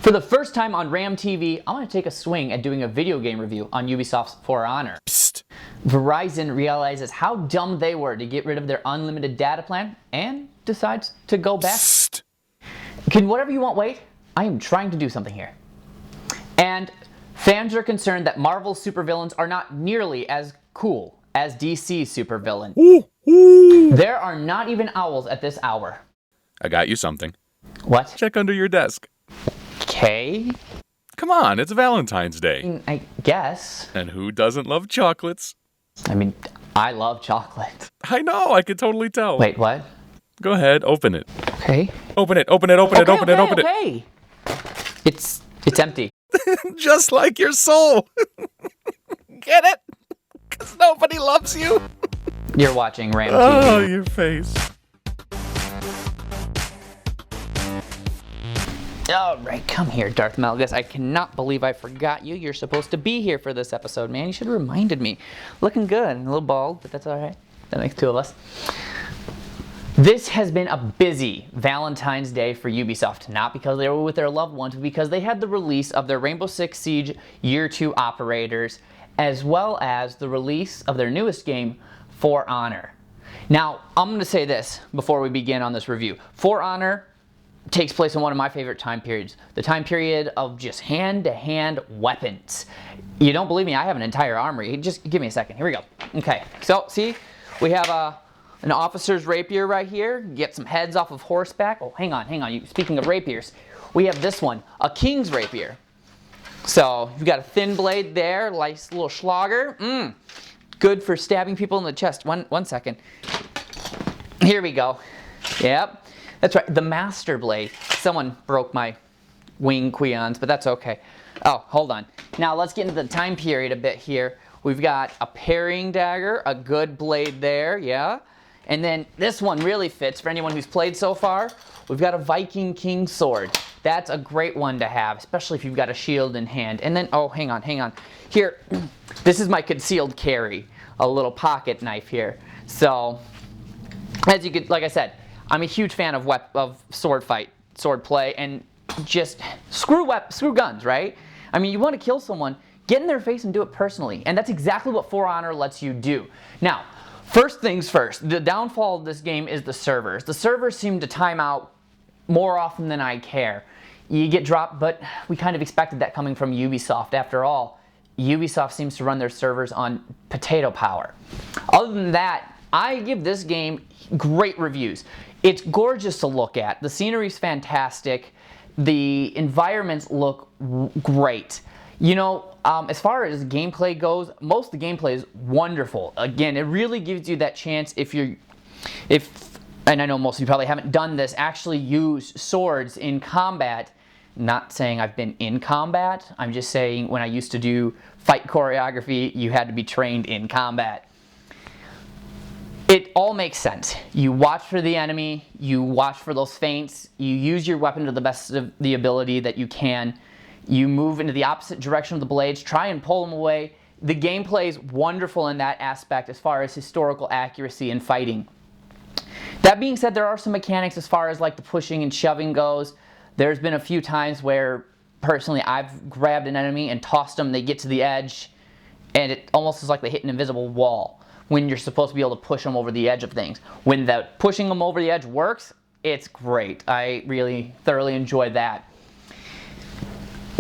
For the first time on RAMtv, I'm going to take a swing at doing a video game review on Ubisoft's For Honor. Psst. Verizon realizes how dumb they were to get rid of their unlimited data plan and decides to go back. Psst. Can whatever you want wait? I am trying to do something here. And fans are concerned that Marvel's supervillains are not nearly as cool as DC's supervillain. There are not even owls at this hour. I got you something. What? Check under your desk. Okay. Come on, it's Valentine's Day. I guess. And who doesn't love chocolates? I mean, I love chocolate. I know, I could totally tell. Wait, what? Go ahead, open it. Okay. Open it, open it, open it, open it, open it. Okay. It's empty. Just like your soul. Get it? Because nobody loves you. You're watching RAMtv. Oh, your face. All right, come here, Darth Malgus. I cannot believe I forgot you. You're supposed to be here for this episode, man. You should have reminded me. Looking good, a little bald, but that's all right. That makes two of us. This has been a busy Valentine's Day for Ubisoft, not because they were with their loved ones, but because they had the release of their Rainbow Six Siege Year 2 operators, as well as the release of their newest game, For Honor. Now, I'm going to say this before we begin on this review. For Honor takes place in one of my favorite time periods, the time period of just hand-to-hand weapons. You don't believe me? I have an entire armory. Just give me a second. Here we go. Okay, so see, we have an officer's rapier right here. Get some heads off of horseback. Oh, hang on. Speaking of rapiers, we have this one, a king's rapier. So you've got a thin blade there, nice little schlager. Good for stabbing people in the chest. One second. Here we go. Yep. That's right, the Master Blade. Someone broke my wing queons, but that's okay. Oh, hold on. Now let's get into the time period a bit here. We've got a parrying dagger, a good blade there, yeah. And then this one really fits for anyone who's played so far. We've got a Viking King sword. That's a great one to have, especially if you've got a shield in hand. And then, oh, hang on. Here, this is my concealed carry, a little pocket knife here. So, as you could, like I said, I'm a huge fan of sword play, and just screw guns, right? I mean, you want to kill someone, get in their face and do it personally, and that's exactly what For Honor lets you do. Now, first things first, the downfall of this game is the servers. The servers seem to time out more often than I care. You get dropped, but we kind of expected that coming from Ubisoft. After all, Ubisoft seems to run their servers on potato power. Other than that, I give this game great reviews. It's gorgeous to look at. The scenery's fantastic. The environments look great. You know, as far as gameplay goes, most of the gameplay is wonderful. Again, it really gives you that chance and I know most of you probably haven't done this, actually use swords in combat. Not saying I've been in combat. I'm just saying when I used to do fight choreography, you had to be trained in combat. It all makes sense. You watch for the enemy, you watch for those feints, you use your weapon to the best of the ability that you can, you move into the opposite direction of the blades, try and pull them away. The gameplay is wonderful in that aspect as far as historical accuracy and fighting. That being said, there are some mechanics as far as like the pushing and shoving goes. There's been a few times where personally I've grabbed an enemy and tossed them, they get to the edge, and it almost is like they hit an invisible wall when you're supposed to be able to push them over the edge of things. When the pushing them over the edge works, it's great. I really thoroughly enjoy that.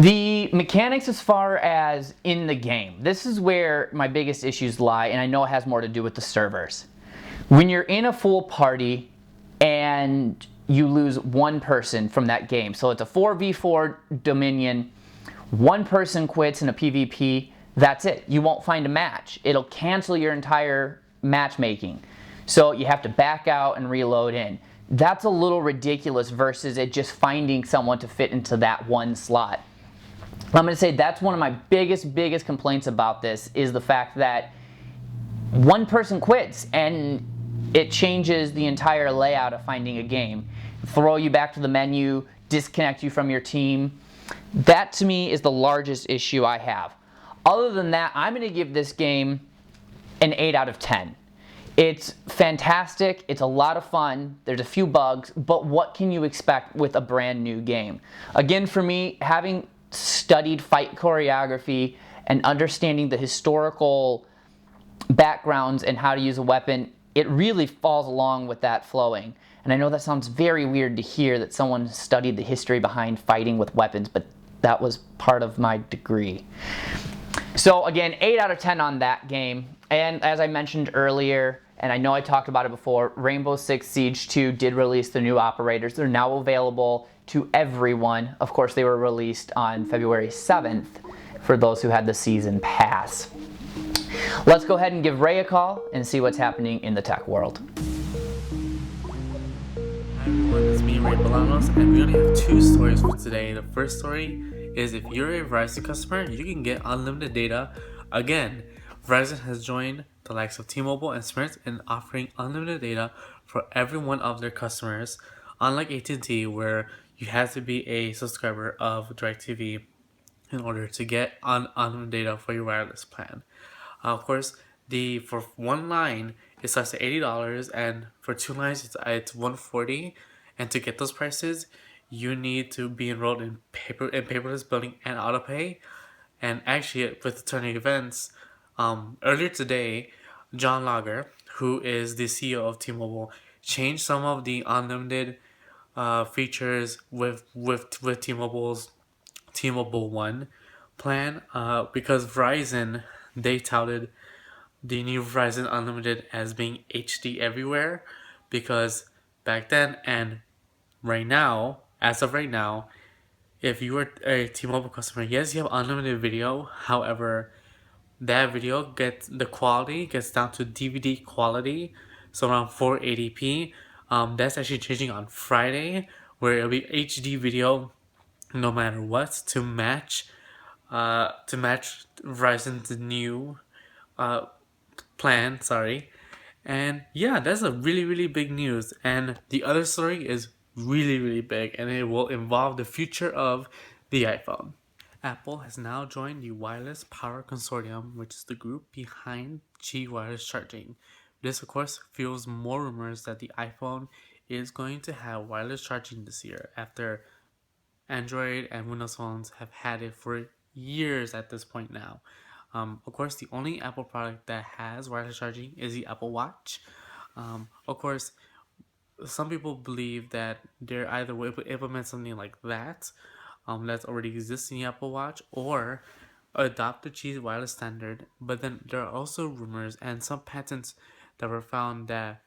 The mechanics as far as in the game, this is where my biggest issues lie, and I know it has more to do with the servers. When you're in a full party and you lose one person from that game, so it's a 4v4 Dominion, one person quits in a PvP, that's it. You won't find a match. It'll cancel your entire matchmaking. So you have to back out and reload in. That's a little ridiculous versus it just finding someone to fit into that one slot. I'm going to say that's one of my biggest complaints about this is the fact that one person quits and it changes the entire layout of finding a game. Throw you back to the menu, disconnect you from your team. That to me is the largest issue I have. Other than that, I'm going to give this game an 8 out of 10. It's fantastic. It's a lot of fun. There's a few bugs, but what can you expect with a brand new game? Again, for me, having studied fight choreography and understanding the historical backgrounds and how to use a weapon, it really falls along with that flowing. And I know that sounds very weird to hear that someone studied the history behind fighting with weapons, but that was part of my degree. So again, 8 out of 10 on that game. And as I mentioned earlier, and I know I talked about it before, Rainbow Six Siege 2 did release the new operators. They're now available to everyone. Of course, they were released on February 7th for those who had the season pass. Let's go ahead and give Ray a call and see what's happening in the tech world. Hi everyone, it's me, Ray Bolanos, and we only have 2 stories for today. The first story is if you're a Verizon customer, you can get unlimited data. Again, Verizon has joined the likes of T-Mobile and Sprint in offering unlimited data for every one of their customers, unlike AT&T where you have to be a subscriber of DirecTV in order to get unlimited data for your wireless plan. Of course, for one line it starts at $80, and for 2 lines it's $140. And to get those prices, you need to be enrolled in paperless billing and autopay. And actually, with the turning events, earlier today, John Lager, who is the CEO of T-Mobile, changed some of the unlimited features with T-Mobile's T-Mobile One plan, because Verizon, they touted the new Verizon Unlimited as being HD everywhere, because back then and right now, as of right now, if you are a T-Mobile customer, yes, you have unlimited video. However, that video the quality gets down to DVD quality, so around 480p. That's actually changing on Friday, where it'll be HD video no matter what to match Verizon's new plan. Sorry. And yeah, that's a really big news. And the other story is really big, and it will involve the future of the iPhone. Apple has now joined the Wireless Power Consortium, which is the group behind Qi wireless charging. This, of course, fuels more rumors that the iPhone is going to have wireless charging this year, after Android and Windows phones have had it for years at this point now. Of course, the only Apple product that has wireless charging is the Apple Watch. Of course, some people believe that they're either will implement something like that, that's already exists in the Apple Watch, or adopt the Qi wireless standard. But then there are also rumors and some patents that were found that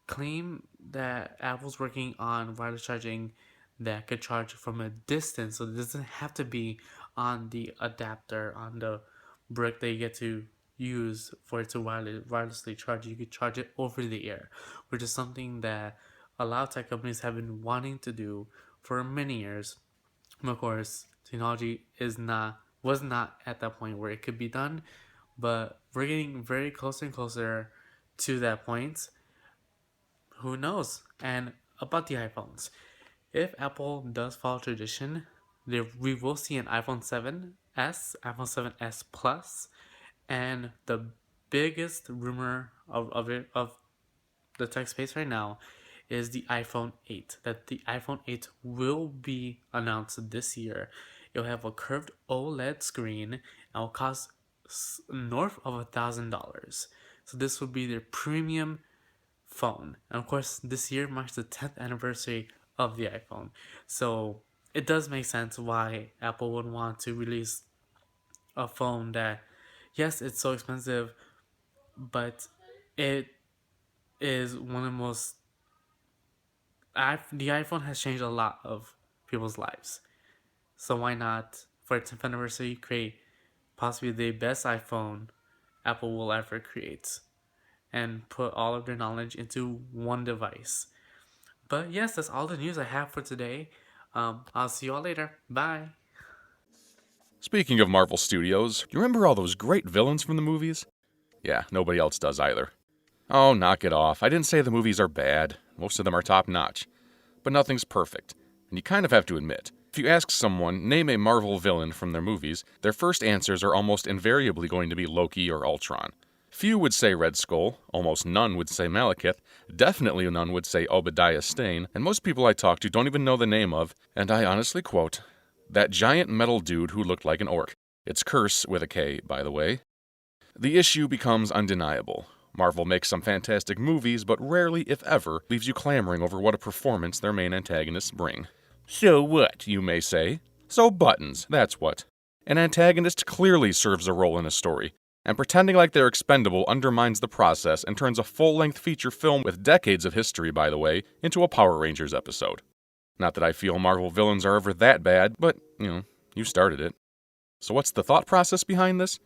claim that Apple's working on wireless charging that could charge from a distance, so it doesn't have to be on the adapter, on the brick that you get to use for it to wirelessly charge. You could charge it over the air, which is something that a lot of tech companies have been wanting to do for many years. Of course, technology was not at that point where it could be done, but we're getting very closer and closer to that point. Who knows? And about the iPhones, if Apple does follow tradition, we will see an iPhone 7s, iPhone 7s Plus, and the biggest rumor of the tech space right now is the iPhone 8. That the iPhone 8 will be announced this year. It'll have a curved OLED screen and will cost north of $1,000. So this will be their premium phone. And of course, this year marks the 10th anniversary of the iPhone. So it does make sense why Apple would want to release a phone that, yes, it's so expensive, but it is one of the most... the iPhone has changed a lot of people's lives. So why not, for its 10th anniversary, create possibly the best iPhone Apple will ever create, and put all of their knowledge into one device. But yes, that's all the news I have for today. I'll see you all later. Bye. Speaking of Marvel Studios, you remember all those great villains from the movies? Yeah, nobody else does either. Oh, knock it off. I didn't say the movies are bad. Most of them are top-notch. But nothing's perfect. And you kind of have to admit, if you ask someone, name a Marvel villain from their movies, their first answers are almost invariably going to be Loki or Ultron. Few would say Red Skull, almost none would say Malekith, definitely none would say Obadiah Stane, and most people I talk to don't even know the name of, and I honestly quote, that giant metal dude who looked like an orc. It's Curse with a K, by the way. The issue becomes undeniable. Marvel makes some fantastic movies, but rarely, if ever, leaves you clamoring over what a performance their main antagonists bring. So what, you may say? So buttons, that's what. An antagonist clearly serves a role in a story, and pretending like they're expendable undermines the process and turns a full-length feature film with decades of history, by the way, into a Power Rangers episode. Not that I feel Marvel villains are ever that bad, but, you started it. So what's the thought process behind this?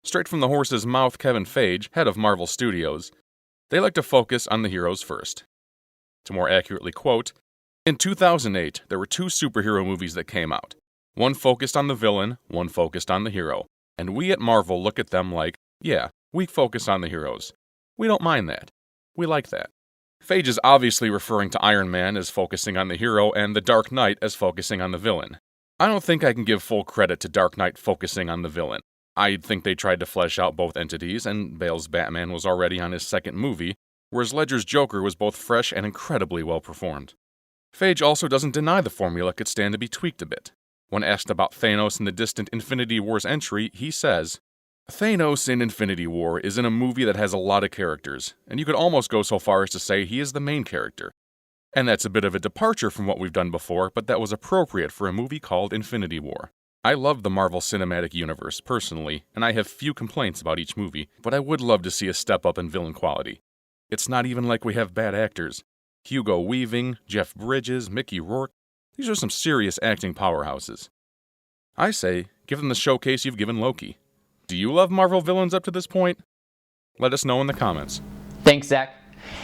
Straight from the horse's mouth, Kevin Feige, head of Marvel Studios, they like to focus on the heroes first. To more accurately quote, in 2008, there were 2 superhero movies that came out. One focused on the villain, one focused on the hero. And we at Marvel look at them like, yeah, we focus on the heroes. We don't mind that. We like that. Feige is obviously referring to Iron Man as focusing on the hero and The Dark Knight as focusing on the villain. I don't think I can give full credit to Dark Knight focusing on the villain. I think they tried to flesh out both entities, and Bale's Batman was already on his second movie, whereas Ledger's Joker was both fresh and incredibly well performed. Feige also doesn't deny the formula could stand to be tweaked a bit. When asked about Thanos in the distant Infinity War's entry, he says, Thanos in Infinity War is in a movie that has a lot of characters, and you could almost go so far as to say he is the main character. And that's a bit of a departure from what we've done before, but that was appropriate for a movie called Infinity War. I love the Marvel Cinematic Universe, personally, and I have few complaints about each movie, but I would love to see a step up in villain quality. It's not even like we have bad actors. Hugo Weaving, Jeff Bridges, Mickey Rourke, these are some serious acting powerhouses. I say, give them the showcase you've given Loki. Do you love Marvel villains up to this point? Let us know in the comments. Thanks, Zach.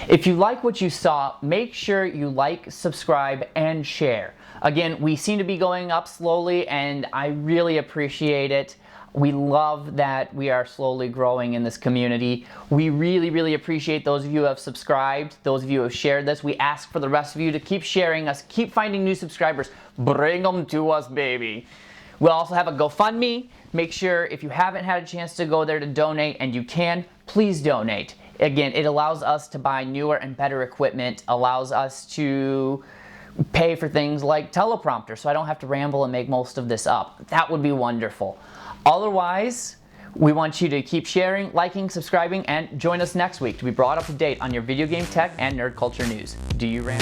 If you like what you saw, make sure you like, subscribe, and share. Again, we seem to be going up slowly, and I really appreciate it. We love that we are slowly growing in this community. We really appreciate those of you who have subscribed, those of you who have shared this. We ask for the rest of you to keep sharing us, keep finding new subscribers. Bring them to us, baby. We'll also have a GoFundMe. Make sure if you haven't had a chance to go there to donate, and you can, please donate. Again, it allows us to buy newer and better equipment, allows us to pay for things like teleprompter so I don't have to ramble and make most of this up. That would be wonderful. Otherwise, we want you to keep sharing, liking, subscribing, and join us next week to be brought up to date on your video game tech and nerd culture news. Do you ram?